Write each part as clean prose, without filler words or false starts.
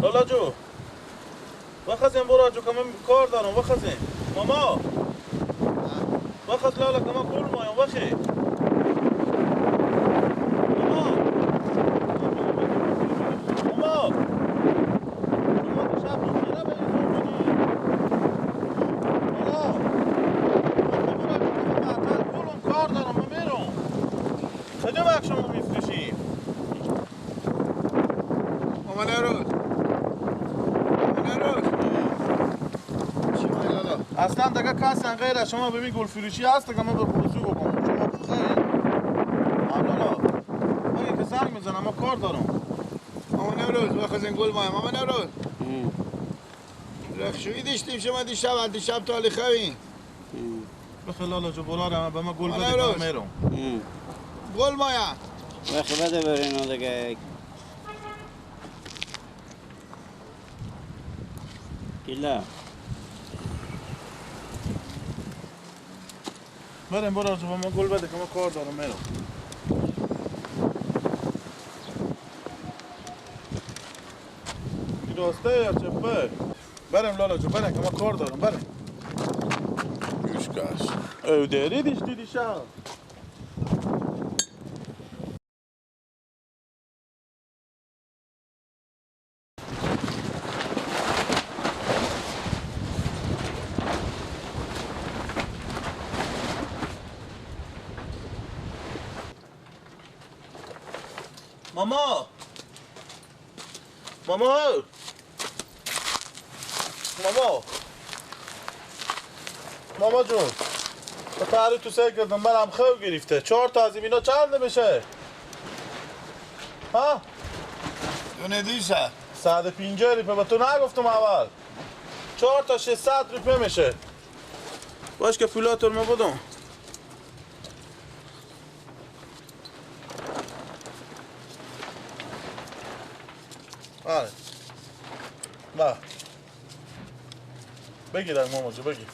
لالا جو بخزین برو جو که من کار دارم بخزین ماما بخز لالا که من کول مایم بخی ماما شب میره به این کولم کار دارم من میرم کجا وقت شما میفروشیم ماما نروز اصلا دیگه کسی غیر از شما ببین گل فروشی هست که من به پرسو بکنم شما بخیر لالا من که زنگ میزنم من کار دارم ماما نروز بخزین گل مایم ماما نروز رخشویی داشتیم شما دیشب تالی خوین بخیر لالا جو بولارم به من گل بده که میرم گل مایم بخیر بده برین دیگه گیلا بریم برو جو به من گل بده که من کار دارم میرم این راسته یا چپه بریم لالا جو بریم که من کار دارم بریم میشکاش او داری دیشتی دیشب ماما جون به تحری تو سر کردم منم خوب گرفته 4 تا از اینا چند بشه ها؟ دونه دیشه 150 روپیه به تو نگفتم اول 4 تا 600 روپیه میشه باش که پولاتون ما بدم آره با بگیر ماما جو بگیر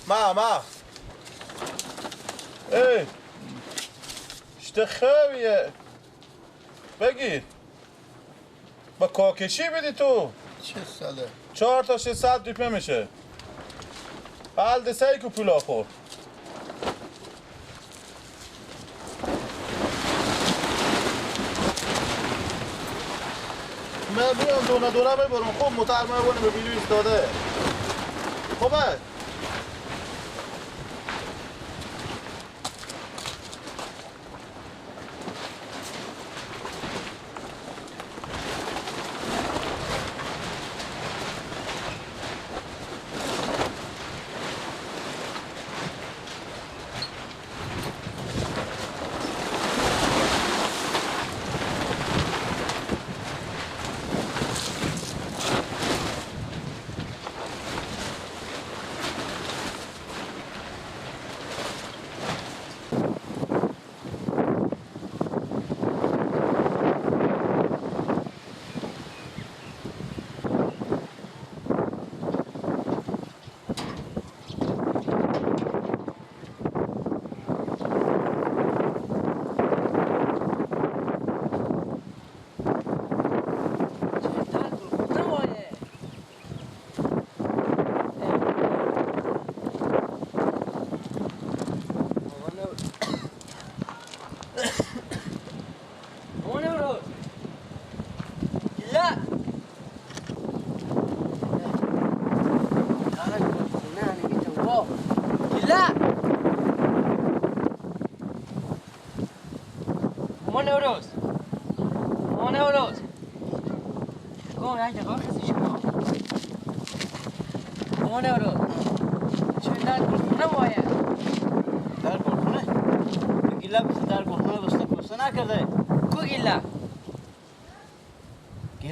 ما ای اشته خوبیه بگیر با کاکشی بدی تو چه ساله 4 تا 600 روپیه میشه حال دسته که پولا خور من بیام دونه ببرم خوب مطمئن بونه به ویدیو ایستاده خوبه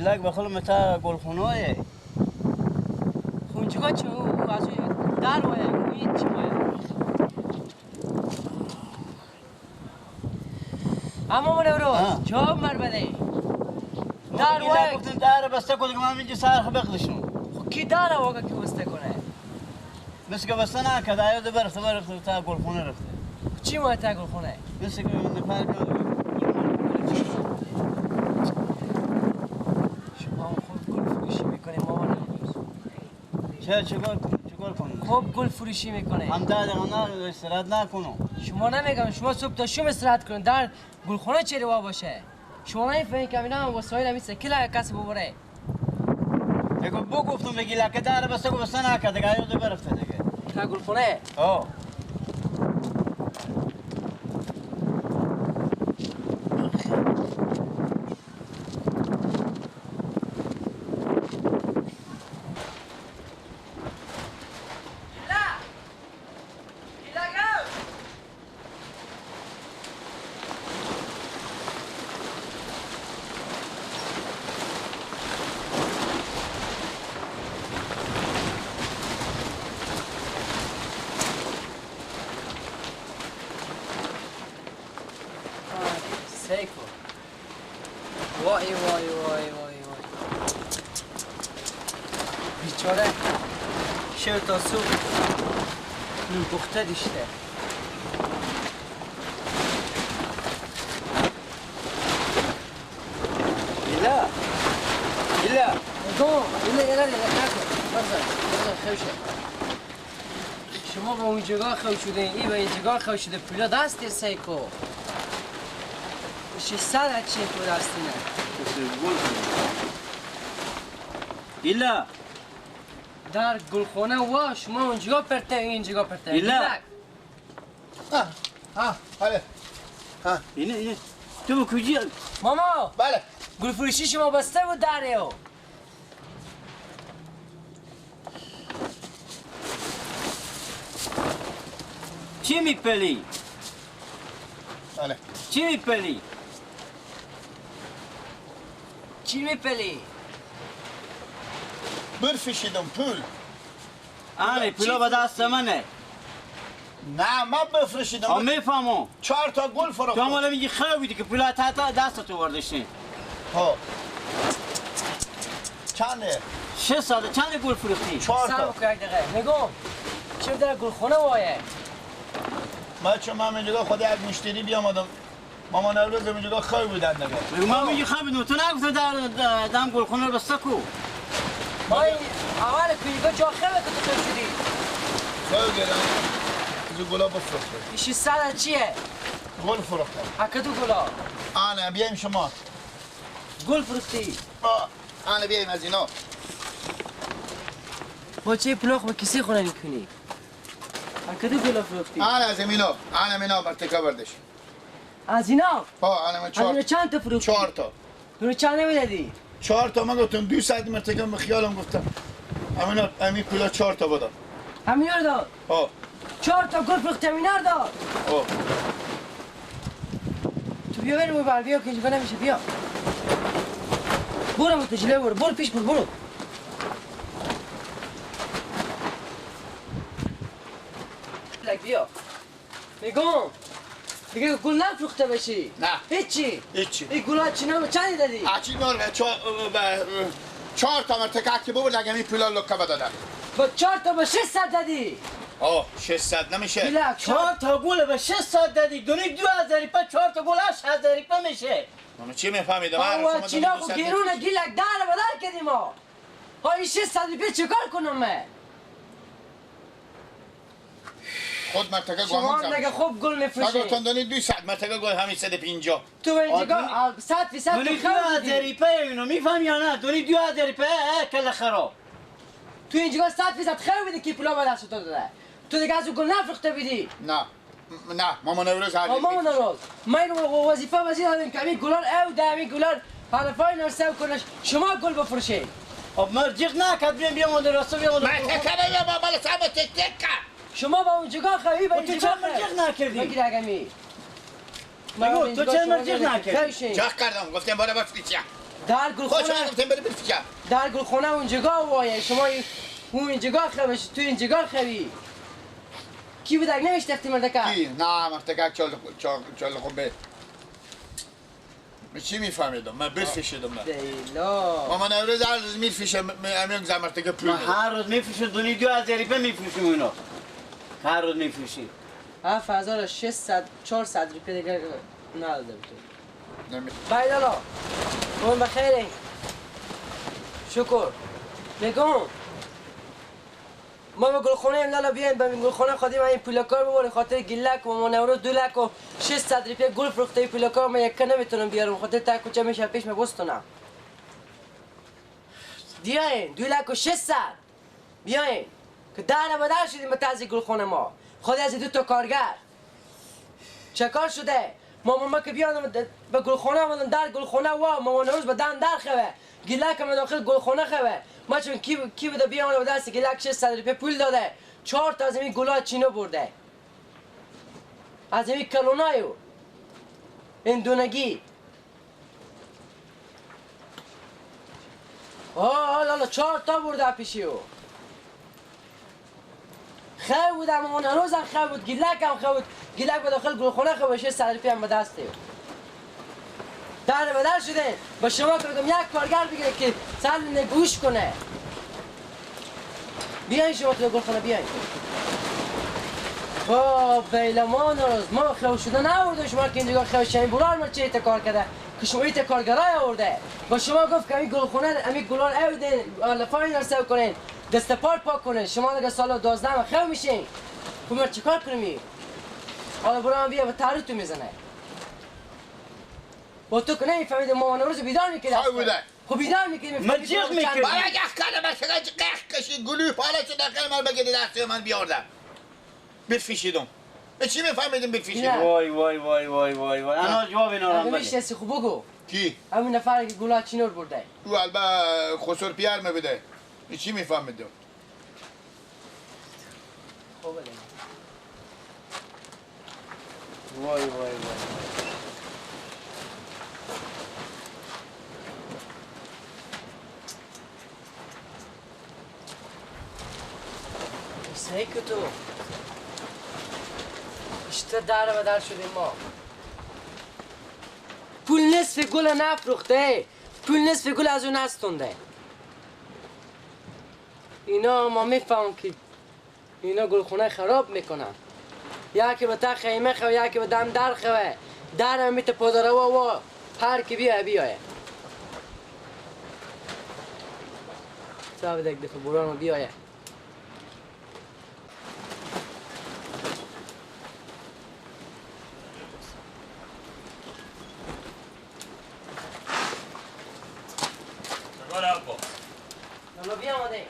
گیلاک بخل متا گلخونه‌ای خونچگاه چه از در وای این چی وای اما من روز جواب مر بده در وای گفتن در بسته کنه من اینجا سرخ بخلشون کی داره واقعا کی بسته کنه مثل که بسته نکرده ایاد برخت تا گلخونه رفته چی ما تا گلخونه مثل که نفر چیکار کنم؟ خب گل فروشی میکنه. هم 10 دقیقه استراحت نکنم. شما نمیگم شما صبح تا شب استراحت کنید در گلخانه چه روا باشه. شما نمیفهمید که اینا وسایل میسه کلا کس ببره. دیگه بو گفتم بگی لکه در بسته نکرد دیگه یاد برفته دیگه. تا گلخانه. آه. سیکو. وای وای وای وای وای. بیچاره شیر تا صبح نون پخته دیشته. ایلا نگاه ایلا نکن. بزن خوشه. شما به اون جگاه خوش شده این به این جگاه خوش شده پولا دست سیکو. 600 چیه تو دستینه؟ ایلا در گلخانه و شما اونجا پرته اینجا پرته. ایلا بله اینه تو به کجی؟ ماما بله گل فروشی شما بسته بود دریو. چی میپلی؟ بله چی میپلی؟ چی میپلی؟ برفشیدم پول آره پولا به دست منه. نه من بفرشیدم آم میفهمم. 4 تا گل تو فروختم مالا میگی خوابیدی که پولا تا دست تو وردشتی. ها چنده 600 چند گل فروختی؟ 4 سر تا بکن یک دقیقه. نگم چرا در گلخانه وایه؟ من چون من اینجا خود یک مشتری بیامدم مامان نوروز اینجا خواب بودن دیگه میگم من میگی خوابیدم تو نگفتی در دم گلخونه رو بسته کو. ما این اول کلیگا جا خیلی که تو خوب شدی. خواب گرم اینجا گلا بفروخته 600 چیه؟ گل فروختم اکدو گلا آنه بیایم شما گل فروختی. آنه بیایم از اینا با چه پلاخ با کسی خونه میکنی؟ اکدو گلا فروختی. آنه از اینا آنه مینا برتکا بردش از اینا؟ آنه من از اینا 4 چند تا فروختی؟ 4 تا دونه چند نمیدادی؟ 4 تا من گفتم 200 مرتکا به خیالم گفتم امینا امی پولا 4 تا بدم همینار داد. 4 تا گل فروختی همینار داد. تو بیا بریم بر بیا که اینجا نمیشه بیا. برو متجله برو پیش برو. لک بیا. میگم دیگه گل نفروخته بشی. نه هیچی. این گلات چند دادی؟ اچی نور 4 تا مرتکا که بود لگه می پولا لکه بدادم با 4 تا با 600 دادی. 600 نمیشه بلک 4 تا گل به 600 دادی. دونی 2000 روپیه 4 تا گل 8000 روپیه میشه. من چی میفهمیدم آوا چینا خو گیرونه گیلک داره بدر کردیم ما. ها این 600 روپیه چیکار کنم من؟ خود مرتکا شما گامون نگه خوب گل میفروشی. نگه تندانی 200 مرتکا گل همین 150 تو اینجا 100% دونی تو 2000 خودی. روپیه اینو میفهم یا نه؟ دونی 2000 روپیه کله خراب. تو اینجا 100% خیر بدی که پولا به دست تو داده. تو دیگه از گل نفروخته بدی. نه مامان نوروز حالی مامان نوروز من وظیفه وزیر دادم که همین گلار او ده همین گلار حرفای نرسه کنش شما گل بفروشی. خب مرجیق نکرد بیام درسته بیام مرتکا نیا بابا لسامو تکا شما با اون جگاه خوی با تو این چرا جگاه مرجیق نکردی؟ بگیر اگمی. بگو تو چرا مرجیق نکردی؟ چه کردم گفتم برای بفریچه در خوش گلخونه گفتم برای بفریچه در گلخونه اون جگاه وایه شما اون جگاه خویش تو این جگاه خوی. کی بود اگه نمیشتفتی مردکه؟ کی؟ نه مرتکا چال خوبه چی میفهمیدم من بفریشیدم من دیلا مامان نوروز هر روز میفریشه امیون زن مرتکا پول ما هر روز میفروشیم دونی 2000 روپیه میفروشیم اینا. هر روز میفروشیم. 7600 400 روپیه دیگه نداده بود. نمی بایدالا اون بخیرین شکر میگم ما به گلخونه این لالا بیاین به گلخونه خودی من این پولکار ببرین خاطر گلک و مامان نوروز 2 لک و 600 روپیه گل فروخته پولکار من یک نمیتونم بیارم خاطر تا کوچه میشه پیش بستونم بیاین 2 لک و 600 بیاین که در بدر شدیم به تازی گلخونه ما خود از 2 تا کارگر چکار شده مامان که بیان به گلخونه آمدن در گلخونه و مامان نوروز به دم در خوه گلک هم داخل گلخونه خوه ما چون کی بوده بیان به دست گلک 600 روپیه پول داده 4 تا از این گلا چینو برده از این کلونایو این دونگی لالا 4 تا برده پیشیو خواه بودم مامان نوروز هم خواه بود گلک هم خواه بود گلک به داخل گلخونه خواه 600 روپیه هم به دسته در بدر شده با شما که بگم یک کارگر بگیره که سال گوش کنه بیاین شما تو گلخونه بیاین بیلمان روز ما خواه شده نورده شما که اینجا خواه شدین برار مرچه ایت کار کرده که شما ایت کارگرای آورده با شما گفت که این گلخونه امی گلان اویدین لفاین رسو کنین دست پار پاک کنین شما دیگه سال 12 خواه میشین کمر چی کار کنیم حالا برام بیا به تاریتو میزنه با تو که نمیفهمید مامان روز بیدار میکرد خواه بوده خب بیدار میکرد من جیغ میکرد برای یک کلمه شده قیخ کشید گلوی پاله شده که من بگیدی دستی من بیاردم بفیشیدم به چی میفهمیدیم بفیشیدم وای وای وای وای وای وای انا جواب اینا رو اگه میشنسی خوب بگو کی؟ همین نفر که گلاه چینور برده او البته خسور پیار میبده به چی میفهمیدم خوبه وای وای وای سعی که تو بیشتر در بدر شدیم ما پول نصف گل نفروخته پول نصف گل از اون نستونده اینا ما میفهم که اینا گلخونه خراب میکنن یکی به تا خیمه خواه یکی به دم در خواه در هم میته پاداره و هر کی بیایه تا بده یک دفعه بران بیایه لالا بیا آمده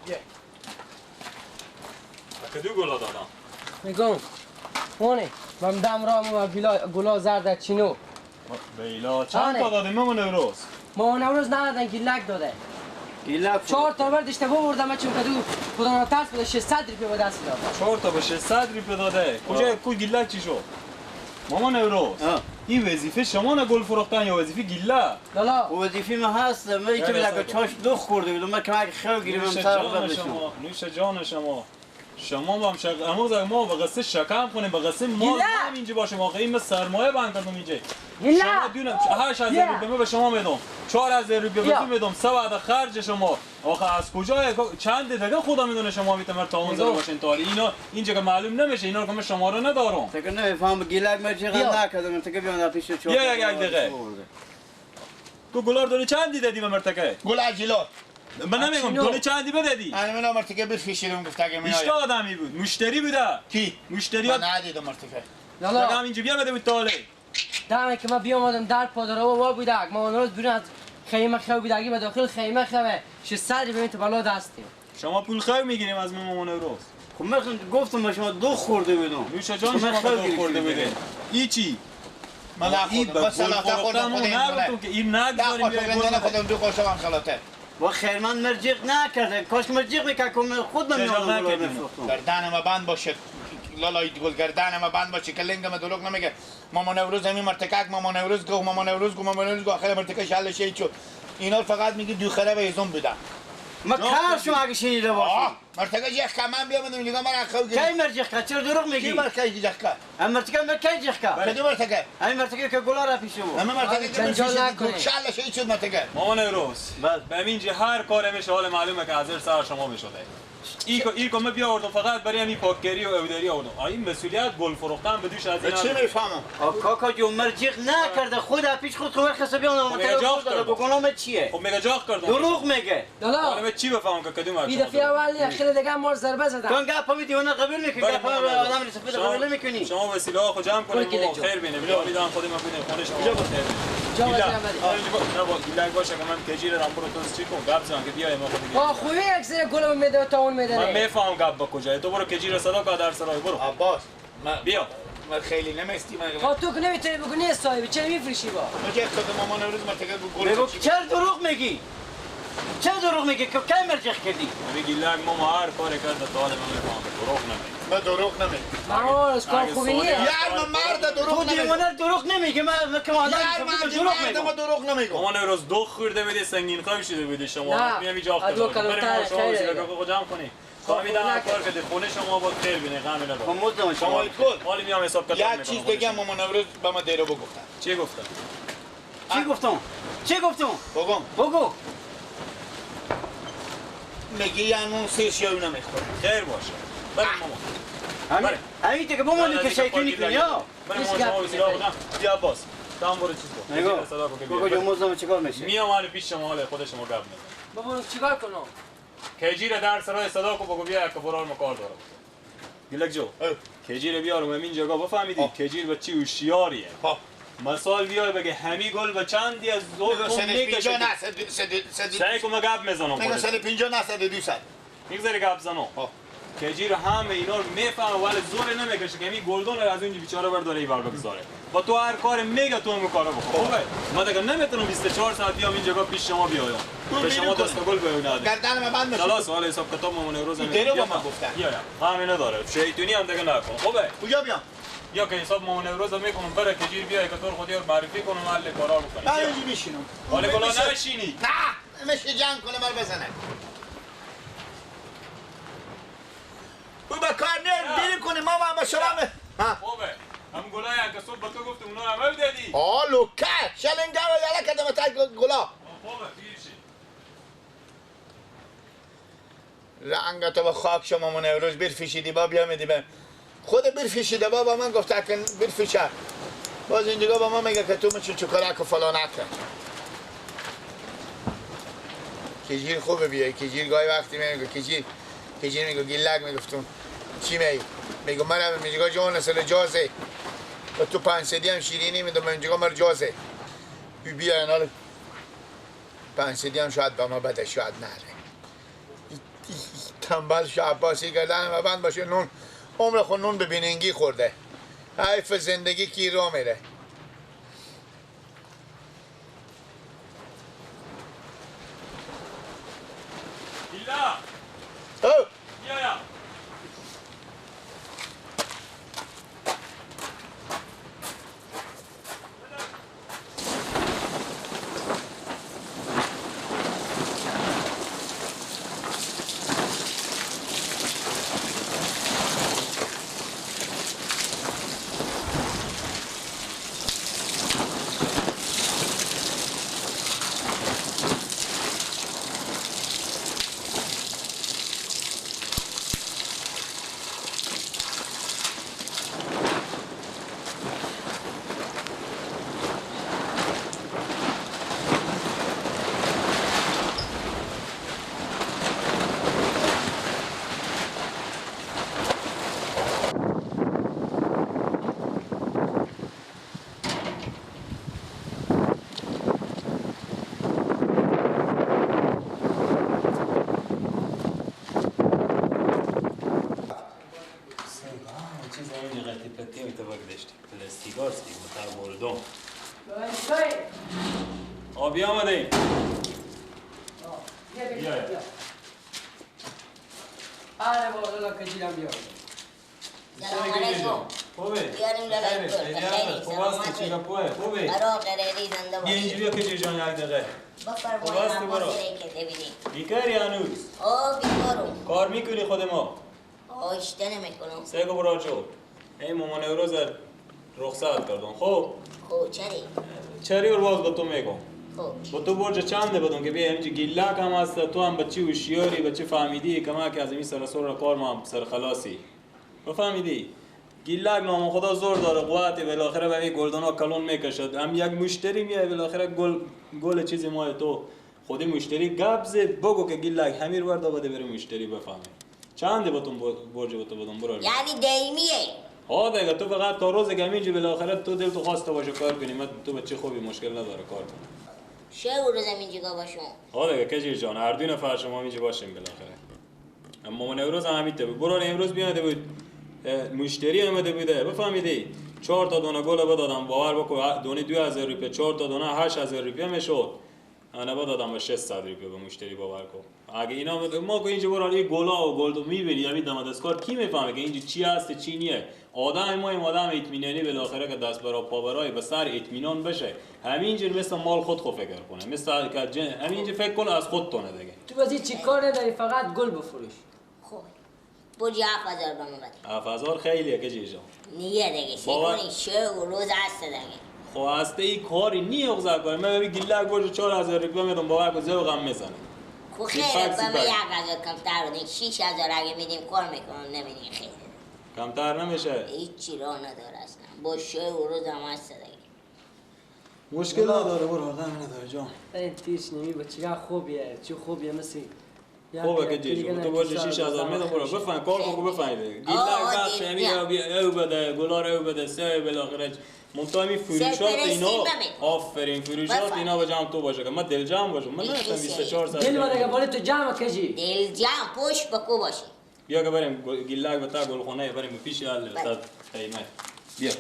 بیا کدو گلا دادم میگم مونه من دم را و گلا زرد چینو بیلا چند تا دادیم مامان نوروز مامان نوروز ندادن گلک داده گلک 4 تا برد اشتباه بردم چون کدو خدا نترس بوده 600 روپیه به دست داد 4 تا به 600 روپیه داده کجا کو گلک چی شد مامان نوروز این وظیفه شما نه گل فروختن یا وظیفه گله لالا وظیفه ما هست من که بلکه چاش دو خورده بودم من کمک خو گیرم سر بدشم نوش جان شما ما هم ما به قصه شکم کنیم به قصه مال هم اینجا باشه واقعا این سرمایه بند کردم اینجا شما دونم 8000 روپیه به شما میدم 4000 روپیه بهتون میدم 3 بعد خرج شما آخه از کجا چند دیگه خدا میدونه شما میتونید تا زده باشین تالی اینا اینجا که معلوم نمیشه اینا رو که شما رو ندارم فکر نمیفهم گلک من چقدر نکردم تو که بیان پیش چوب یک دقیقه تو گلار دونی چند دیدی به مرتکه گل اجلات من نمیگم دونی چندی بدی من مرتکه بفیشیدم گفته که میاد 20 آدمی بود مشتری بوده کی مشتری من ندیدم مرتکه لالا هم اینجا بیا بده بود تاله دمه که ما بیامدم در پاداره و بودک ما روز بیرون از خیمه خو بودگی به داخل خیمه خوه 600 روپیه تو بالا دستیم شما پول خو میگیریم از مامان نوروز خب من گفتم به شما دو خورده بودم نوش جان شما دو خورده بوده ای چی من نخوردم بس سلاته خوردم نگفتم که این نگذاریم بیاییم خودم دو قاشق هم خلاته و خیرمن مرجیق نکرده کاش مرجیق میکرد که خود نمیادم گلار میفروختم گردن ما بند باشه لالا گل گردن ما بند باشه که لنگ ما دروغ نمیگه مامان نوروز همین مرتکک مامان نوروز گفت مامان نوروز آخر مرتکه شل شی شد اینا فقط میگه دو خره به ازم بودن ما کار شما اگه شنیده باشم مرتکه یک کمان بیامدم میگم من اخو گیر کی مرجیق کرد چرا دروغ میگی کی مرتکه جیخ کرد هم مرتکه من کی جیخ کرد کدوم مرتکه همین مرتکه که گلار پیش بود همه مرتکه که جنجال نکنی. شل شی شد مرتکه مامان نوروز به اینجا هر کار میشه حال معلومه که حاضر سر شما میشده ایکو من بیاوردم فقط برای همین پاکگری و اودری آوردم این مسئولیت گل فروختن به دوش از این چی میفهمم کاکا جو مرجیق نکرده خود پیش خود خبر خسبی اون خب بکنم چیه خب میگه جاخ کردم دروغ میگه لالا حالا چی بفهمم که کدوم این دفعه اول خیلی دیگه ما رو ضربه زدن. تو گپ پا دیوانه قبول میکنی گپ آدم سفید قبول نمیکنی. شما وسیله ها خود جمع کنید ما خیر بینیم. جاوید هم خودم ببینیم خونه شما خیر بینیم. جا گیلک بده. نه با گیلک باشه که من کجیره رام برو تو چی کن گپ زن که بیای ما خود با خوبی اکثر گلم میده تا اون میده. من میفهم گپ با کجای تو برو کجیره صدا کا در سرای برو عباس بیا من خیلی نمیستی من خب تو که نمیتونی بگو نیست صاحبی چرا میفروشی با؟ مگه خود مامان امروز مرتکب بگو گل چرا دروغ میگی؟ چرا دروغ میگی که کی مرجع کردی؟ می گیلک ما هر کاری کرد تا حالا من میفهم دروغ نمی من دروغ نمی آه از کار خوبی نیست. یار من مرد تو دروغ نمی دیوانه دروغ نمیگی من که آدم یار من سفید دروغ مرد ما میگم. دروغ نمیگم مامان روز دو خورده بده سنگین خواهی شده بده شما نه. میام اینجا ادو افتاد بریم کلمتر ما شما خیلی وسیله دیگه. کو جمع کنی فهمیدم هر کار که خونه شما با خیر بینه غمی نداره مزدم شما شما. کل حالی میام حساب کتاب یک میکنم چیز دیگه مامان امروز به ما دیرو بگفتن چی گفتم چی گفتم؟ چی گفتم؟ بگم بگو. میگی یعنی سیش یا نمیخوره خیر باشه بریم مامان همین همین که بمونی که شیطونی کنی ها. بریم مامان شما وسیله بودم بیا باس تام برو چیز کن نگاه. کجیره صدا کن که بگو بیا. جو مزدم چیکار میشه؟ میام حالی پیش شما حالی خود شما گپ نزن بابا چیکار کنم؟ کجیره در سرای صدا کو بگو بیا که برار مکار داره گیلک جو کجیره بیارم همین جگا بفهمیدی کجیر بچی هوشیاریه ها مثال بیای بگه همی گل و چندی از زور میگو کن سن 50 میکشه نه سعی کن گپ میزنم میگو سن 50 نه 200 میگذاری گپ زنم کجیر همه اینا رو میفهمه ولی زور نمیکشه که همین گلدون رو از اونجا بیچاره برداره ایوار بگذاره با تو هر کار میگه تو هم کارو بکن خوبه من دیگه نمیتونم 24 ساعت بیام این جگا پیش شما بیایم به شما دست گل بیایم گردن من بند میشه خلاص حالا حساب کتاب مون روز دیرو با من گفتن بیا همین نداره شیطونی هم دیگه نکن خوبه کجا بیام یا که حساب مون روز میکنم برای کجیر بیای که تو خودی رو معرفی کنم محل کارا بکنی من اینجا میشینم حالا کلا نشینی نه میشه جنگ کنه مر بزنه او با کار نه دیریم کنیم ما با شما ها خوبه هم گلای که صبح به تو گفتم اونا هم دادی لوکه شلنگا و یالا کدام تا گلا خوبه پیشی رنگ تو به خاک شما من امروز برفیشیدی با بیا میدی به خود برفیشیده با من گفته که برفیشه باز اینجا با ما میگه که تو من چوکارک و فلان نکن کجیر خوبه بیای کجیر گاهی وقتی میگه کجیر میگه گیلک میگفتم چی میگه من میگه جان اصل جازه و تو 500 هم شیرینی میدم من میگه مر جازه بیا اینا 500 هم شاید با ما بده شاید نره تنبل عباسی گردن و بند باشه نون عمر خود نون به بیننگی خورده حیف زندگی کی رو میره ایلا او بیا یا آبی آمده این بیا آره بابا لالا کجیرم بیا سلام علیکم. خوبه؟ بیاریم لالای گل. خیلی خوب هستی چیگه پوه؟ خوبه؟ برا قراری زنده بیا اینجا بیا که جان یک دقیقه بفرمایید عباسی رای که ببینیم. بیکاری هنوز بیکارم. کار میکنی خود ما اشته نمیکنم. سگو برا جو این مامان روز رخصت کردم خب خب چری؟ چری اور باز با تو میگم خب با تو برج چنده بدون که بیا همینجا گیلک هم هست تو هم بچی هوشیاری بچی فهمیدی که ما که از این سر سر کار ما هم سر خلاصی بفهمیدی گیلک نام خدا زور داره قوتی بالاخره به این گلدانا کلون میکشد هم یک مشتری میاد بالاخره گل چیزی ما تو خودی مشتری گبز بگو که گیلک همیر وردا بده بره مشتری بفهمی چنده باتون برج باتون بدم برو یعنی دیمیه. ها دیگه تو فقط تا روز گمینجی بالاخره تو دل تو خواسته باشه کار کنی من تو بچه خوبی مشکل نداره کار کنی چه او روز اینجا باشم؟ ها دیگه کجی جان هر دو نفر شما اینجا باشیم بالاخره اما من امروز هم همیته بود برو امروز بیاده بود مشتری آمده بوده بفهمیدی 4 تا دونه گل با دادم باور بکن دونه 2000 روپیه 4 تا دونه 8000 روپیه میشد انا با دادم با 600 روپیه به مشتری باور کن اگه اینا ما که اینجا برای این گلا و گل تو میبینی همین دمدستکار کی میفهمه که اینجا چی هست چی نیه آدم ما این آدم اطمینانی بالاخره که دست برا پا برای به سر اطمینان بشه همینجور مثل مال خود فکر کنه مثل که همینجور فکر کنه از خود تونه دیگه تو بازی چی کار نداری فقط گل بفروش خوب. برجی 7000 بامو بده. 7000 خیلیه که جیجا نیه دیگه بابا. شکونی چه او روز هست دیگه. خب هسته ای کاری نیه اغزا کنه من ببین گلک برج 4000 روپیه میدم باور کن زوقم میزنه خب سی خیره فکسی با من بک. 1000 کمتر بودین 6000 اگه میدیم کار میکنم نمیدین خیلی. کمتر نمیشه هیچی راه نداره اصلا. با شه او روز هم هست دیگه. مشکل نداره برو آدم نداره جان این تیش نمی با چقدر خوبیه چه خوبیه مثل خوبه که جیجا تو برج 6000 میدم برو بفهم کار کن بفهمید گلک بخش همی او بده گلار او بده سه بالاخره منتها فروشات اینا آفرین فروشات اینا با جام تو باشه که من دل جام باشم من نمیتونم 24 ساعت دل وارگه بالی تو جمع کجی دل جمع پشت بکو باشه. بیا که بریم گلک بتا گلخونه بریم پیش ال استاد قیمت بیا